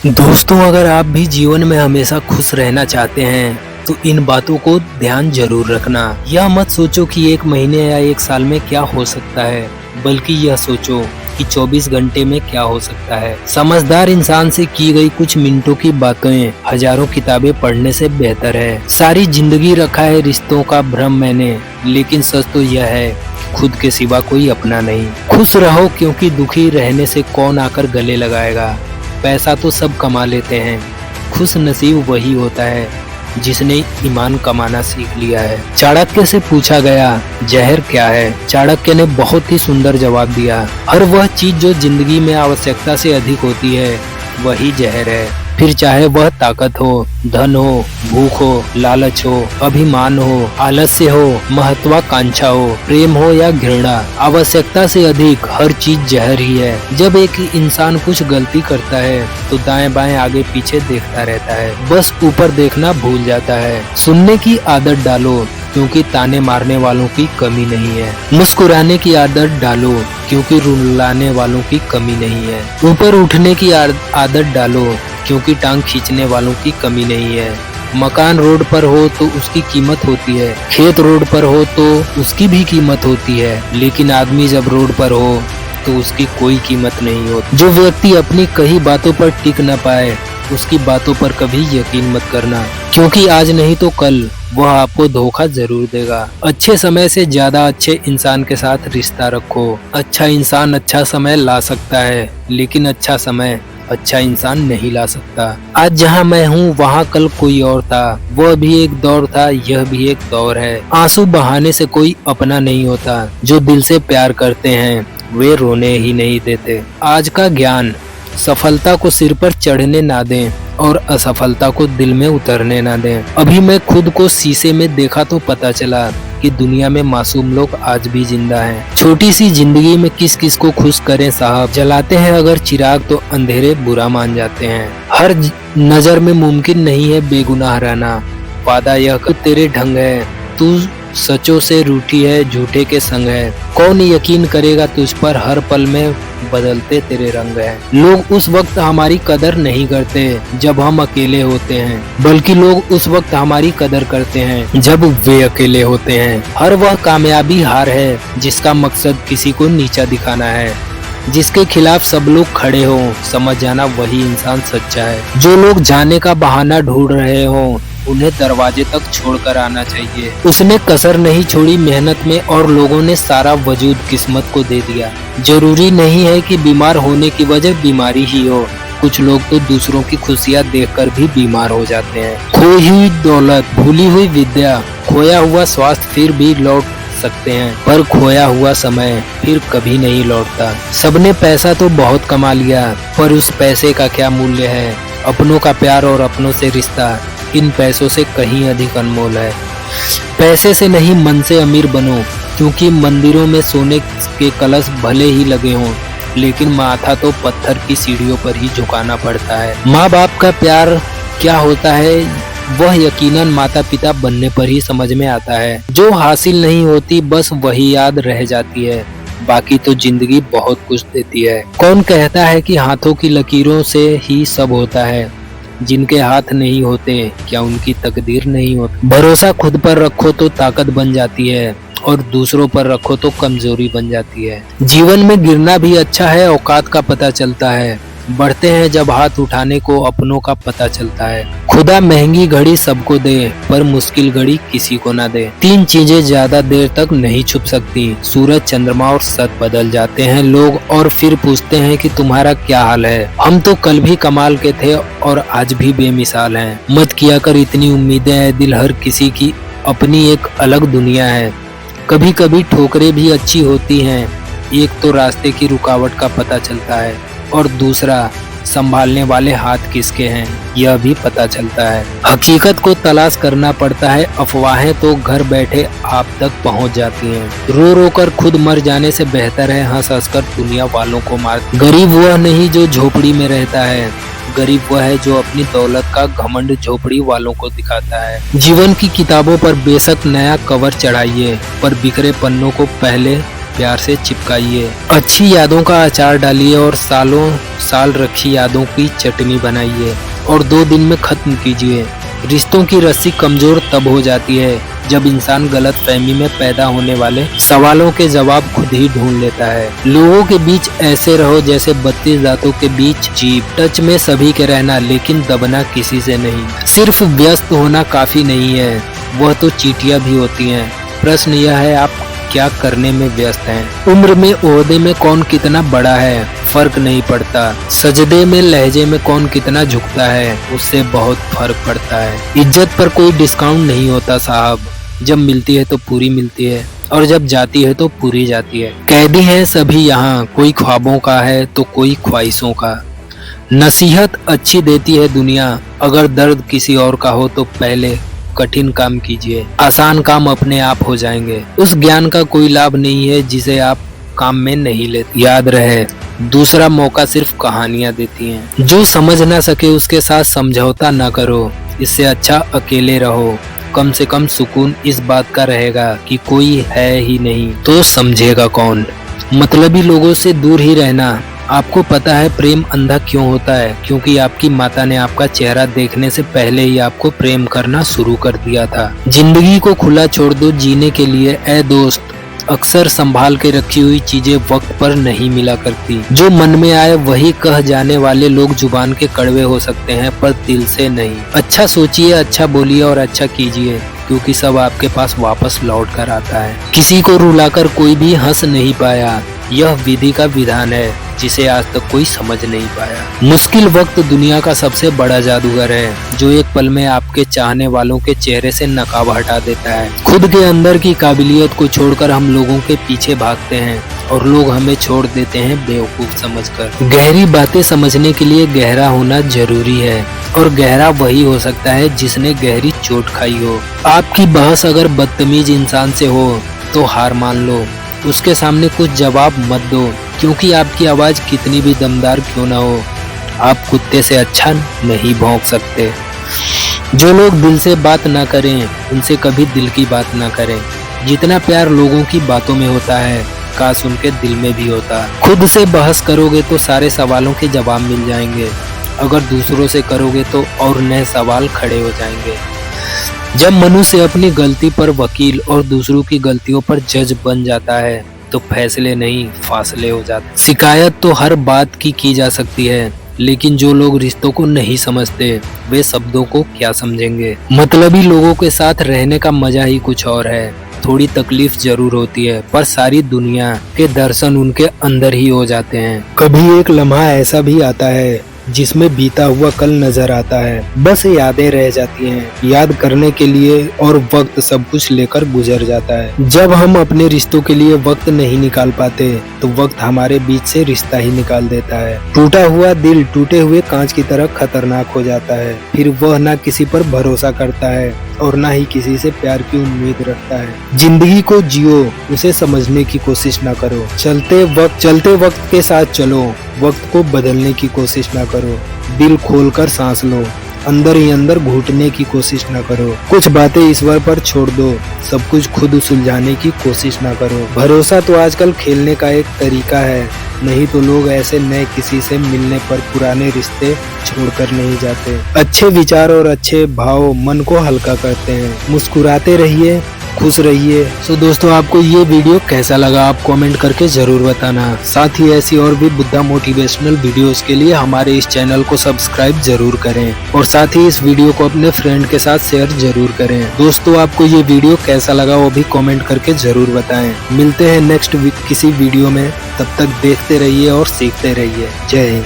दोस्तों, अगर आप भी जीवन में हमेशा खुश रहना चाहते हैं तो इन बातों को ध्यान जरूर रखना। यह मत सोचो कि एक महीने या एक साल में क्या हो सकता है, बल्कि यह सोचो कि 24 घंटे में क्या हो सकता है। समझदार इंसान से की गई कुछ मिनटों की बातें हजारों किताबें पढ़ने से बेहतर है। सारी जिंदगी रखा है रिश्तों का भ्रम मैंने, लेकिन सच तो यह है खुद के सिवा कोई अपना नहीं। खुश रहो, क्योंकि दुखी रहने से कौन आकर गले लगाएगा। पैसा तो सब कमा लेते हैं, खुश नसीब वही होता है जिसने ईमान कमाना सीख लिया है। चाणक्य से पूछा गया, जहर क्या है? चाणक्य ने बहुत ही सुंदर जवाब दिया, हर वह चीज जो जिंदगी में आवश्यकता से अधिक होती है वही जहर है। फिर चाहे वह ताकत हो, धन हो, भूख हो, लालच हो, अभिमान हो, आलस्य हो, महत्वाकांक्षा हो, प्रेम हो या घृणा, आवश्यकता से अधिक हर चीज जहर ही है। जब एक इंसान कुछ गलती करता है तो दाएं बाएं आगे पीछे देखता रहता है, बस ऊपर देखना भूल जाता है। सुनने की आदत डालो, क्योंकि ताने मारने वालों की कमी नहीं है। मुस्कुराने की आदत डालो, क्योंकि रुलाने वालों की कमी नहीं है। ऊपर उठने की आदत डालो, क्योंकि टांग खींचने वालों की कमी नहीं है। मकान रोड पर हो तो उसकी कीमत होती है, खेत रोड पर हो तो उसकी भी कीमत होती है, लेकिन आदमी जब रोड पर हो तो उसकी कोई कीमत नहीं होती। जो व्यक्ति अपनी कही बातों पर टिक न पाए उसकी बातों पर कभी यकीन मत करना, क्योंकि आज नहीं तो कल वह आपको धोखा जरूर देगा। अच्छे समय से ज्यादा अच्छे इंसान के साथ रिश्ता रखो। अच्छा इंसान अच्छा समय ला सकता है, लेकिन अच्छा समय अच्छा इंसान नहीं ला सकता। आज जहाँ मैं हूँ वहाँ कल कोई और था, वह भी एक दौर था, यह भी एक दौर है। आंसू बहाने से कोई अपना नहीं होता, जो दिल से प्यार करते हैं वे रोने ही नहीं देते। आज का ज्ञान, सफलता को सिर पर चढ़ने ना दें और असफलता को दिल में उतरने ना दें। अभी मैं खुद को शीशे में देखा तो पता चला कि दुनिया में मासूम लोग आज भी जिंदा हैं। छोटी सी जिंदगी में किस किस को खुश करें साहब। जलाते हैं अगर चिराग तो अंधेरे बुरा मान जाते हैं। हर नजर में मुमकिन नहीं है बेगुनाह रहना। वादा यह कि तेरे ढंग है, तू सचों से रूठी है, झूठे के संग है। कौन यकीन करेगा तुझ पर, हर पल में बदलते तेरे रंग है। लोग उस वक्त हमारी कदर नहीं करते जब हम अकेले होते हैं, बल्कि लोग उस वक्त हमारी कदर करते हैं जब वे अकेले होते हैं। हर वह कामयाबी हार है जिसका मकसद किसी को नीचा दिखाना है। जिसके खिलाफ सब लोग खड़े हों, समझ जाना वही इंसान सच्चा है। जो लोग जाने का बहाना ढूंढ रहे हों उन्हें दरवाजे तक छोड़कर आना चाहिए। उसने कसर नहीं छोड़ी मेहनत में और लोगों ने सारा वजूद किस्मत को दे दिया। जरूरी नहीं है कि बीमार होने की वजह बीमारी ही हो, कुछ लोग तो दूसरों की खुशियां देखकर भी बीमार हो जाते हैं। खोई हुई दौलत, भूली हुई विद्या, खोया हुआ स्वास्थ्य फिर भी लौट सकते हैं, पर खोया हुआ समय फिर कभी नहीं लौटता। सबने पैसा तो बहुत कमा लिया, पर उस पैसे का क्या मूल्य है? अपनों का प्यार और अपनों से रिश्ता इन पैसों से कहीं अधिक अनमोल है। पैसे से नहीं, मन से अमीर बनो, क्योंकि मंदिरों में सोने के कलश भले ही लगे हों, लेकिन माथा तो पत्थर की सीढ़ियों पर ही झुकाना पड़ता है। माँ बाप का प्यार क्या होता है वह यकीनन माता पिता बनने पर ही समझ में आता है। जो हासिल नहीं होती बस वही याद रह जाती है, बाकी तो जिंदगी बहुत कुछ देती है। कौन कहता है कि हाथों की लकीरों से ही सब होता है? जिनके हाथ नहीं होते क्या उनकी तकदीर नहीं होती? भरोसा खुद पर रखो तो ताकत बन जाती है, और दूसरों पर रखो तो कमजोरी बन जाती है। जीवन में गिरना भी अच्छा है, औकात का पता चलता है। बढ़ते हैं जब हाथ उठाने को अपनों का पता चलता है। खुदा महंगी घड़ी सबको दे, पर मुश्किल घड़ी किसी को ना दे। तीन चीजें ज्यादा देर तक नहीं छुप सकती, सूरज, चंद्रमा और सत। बदल जाते हैं लोग और फिर पूछते हैं कि तुम्हारा क्या हाल है। हम तो कल भी कमाल के थे और आज भी बेमिसाल हैं। मत किया कर इतनी उम्मीदें हैं, दिल हर किसी की अपनी एक अलग दुनिया है। कभी कभी ठोकरें भी अच्छी होती हैं, एक तो रास्ते की रुकावट का पता चलता है और दूसरा संभालने वाले हाथ किसके हैं यह भी पता चलता है। हकीकत को तलाश करना पड़ता है, अफवाहें तो घर बैठे आप तक पहुंच जाती हैं। रो रो कर खुद मर जाने से बेहतर है हंस हंस कर दुनिया वालों को मार। गरीब वह नहीं जो झोपड़ी में रहता है, गरीब वह है जो अपनी दौलत का घमंड झोपड़ी वालों को दिखाता है। जीवन की किताबों पर बेशक नया कवर चढ़ाइए, पर बिखरे पन्नों को पहले प्यार से चिपकाइए। अच्छी यादों का अचार डालिए और सालों साल रखी यादों की चटनी बनाइए और 2 दिन में खत्म कीजिए। रिश्तों की रस्सी कमजोर तब हो जाती है जब इंसान गलत फहमी में पैदा होने वाले सवालों के जवाब खुद ही ढूंढ लेता है। लोगों के बीच ऐसे रहो जैसे 32 दांतों के बीच जीभ, टच में सभी के रहना लेकिन दबना किसी से नहीं। सिर्फ व्यस्त होना काफी नहीं है, वह तो चींटियां भी होती हैं। प्रश्न यह है आप क्या करने में व्यस्त हैं। उम्र में ओहदे में कौन कितना बड़ा है फर्क नहीं पड़ता, सजदे में लहजे में कौन कितना झुकता है उससे बहुत फर्क पड़ता है। इज्जत पर कोई डिस्काउंट नहीं होता साहब, जब मिलती है तो पूरी मिलती है और जब जाती है तो पूरी जाती है। कैदी हैं सभी यहाँ, कोई ख्वाबों का है तो कोई ख्वाहिशों का। नसीहत अच्छी देती है दुनिया, अगर दर्द किसी और का हो तो पहले कठिन काम कीजिए, आसान काम अपने आप हो जाएंगे। उस ज्ञान का कोई लाभ नहीं है जिसे आप काम में नहीं लेते। याद रहे दूसरा मौका सिर्फ कहानियां देती हैं। जो समझ ना सके उसके साथ समझौता ना करो, इससे अच्छा अकेले रहो। कम से कम सुकून इस बात का रहेगा कि कोई है ही नहीं तो समझेगा कौन। मतलबी लोगों से दूर ही रहना। आपको पता है प्रेम अंधा क्यों होता है? क्योंकि आपकी माता ने आपका चेहरा देखने से पहले ही आपको प्रेम करना शुरू कर दिया था। जिंदगी को खुला छोड़ दो जीने के लिए ऐ दोस्त, अक्सर संभाल के रखी हुई चीजें वक्त पर नहीं मिला करती। जो मन में आए वही कह जाने वाले लोग जुबान के कड़वे हो सकते हैं पर दिल से नहीं। अच्छा सोचिए, अच्छा बोलिए और अच्छा कीजिए, क्योंकि सब आपके पास वापस लौट कर आता है। किसी को रुलाकर कोई भी हंस नहीं पाया, यह विधि का विधान है जिसे आज तक कोई समझ नहीं पाया। मुश्किल वक्त दुनिया का सबसे बड़ा जादूगर है, जो एक पल में आपके चाहने वालों के चेहरे से नकाब हटा देता है। खुद के अंदर की काबिलियत को छोड़कर हम लोगों के पीछे भागते हैं और लोग हमें छोड़ देते हैं बेवकूफ समझकर। गहरी बातें समझने के लिए गहरा होना जरूरी है और गहरा वही हो सकता है जिसने गहरी चोट खाई हो। आपकी बहस अगर बदतमीज इंसान से हो तो हार मान लो, उसके सामने कुछ जवाब मत दो, क्योंकि आपकी आवाज कितनी भी दमदार क्यों ना हो, आप कुत्ते से अच्छा नहीं भौंक सकते। जो लोग दिल से बात ना करें उनसे कभी दिल की बात ना करें। जितना प्यार लोगों की बातों में होता है काश उनके दिल में भी होता। खुद से बहस करोगे तो सारे सवालों के जवाब मिल जाएंगे, अगर दूसरों से करोगे तो और नए सवाल खड़े हो जाएंगे। जब मनुष्य अपनी गलती पर वकील और दूसरों की गलतियों पर जज बन जाता है तो फैसले नहीं फासले हो जाते। शिकायत तो हर बात की जा सकती है, लेकिन जो लोग रिश्तों को नहीं समझते वे शब्दों को क्या समझेंगे। मतलबी लोगों के साथ रहने का मजा ही कुछ और है। थोड़ी तकलीफ जरूर होती है पर सारी दुनिया के दर्शन उनके अंदर ही हो जाते हैं। कभी एक लम्हा ऐसा भी आता है जिसमें बीता हुआ कल नजर आता है, बस यादें रह जाती हैं। याद करने के लिए और वक्त सब कुछ लेकर गुजर जाता है। जब हम अपने रिश्तों के लिए वक्त नहीं निकाल पाते तो वक्त हमारे बीच से रिश्ता ही निकाल देता है। टूटा हुआ दिल टूटे हुए कांच की तरह खतरनाक हो जाता है। फिर वह ना किसी पर भरोसा करता है और ना ही किसी से प्यार की उम्मीद रखता है। जिंदगी को जियो, उसे समझने की कोशिश ना करो। चलते वक्त के साथ चलो, वक्त को बदलने की कोशिश ना करो। दिल खोलकर सांस लो, अंदर ही अंदर घुटने की कोशिश ना करो। कुछ बातें ईश्वर पर छोड़ दो, सब कुछ खुद सुलझाने की कोशिश ना करो। भरोसा तो आजकल खेलने का एक तरीका है, नहीं तो लोग ऐसे नए किसी से मिलने पर पुराने रिश्ते छोड़कर नहीं जाते। अच्छे विचार और अच्छे भाव मन को हल्का करते हैं। मुस्कुराते रहिए, खुश रहिए। सो दोस्तों, आपको ये वीडियो कैसा लगा आप कमेंट करके जरूर बताना। साथ ही ऐसी और भी बुद्धा मोटिवेशनल वीडियोस के लिए हमारे इस चैनल को सब्सक्राइब जरूर करें और साथ ही इस वीडियो को अपने फ्रेंड के साथ शेयर जरूर करें। दोस्तों, आपको ये वीडियो कैसा लगा वो भी कमेंट करके जरूर बताएं। मिलते हैं नेक्स्ट वीक किसी वीडियो में, तब तक देखते रहिए और सीखते रहिए। जय हिंद।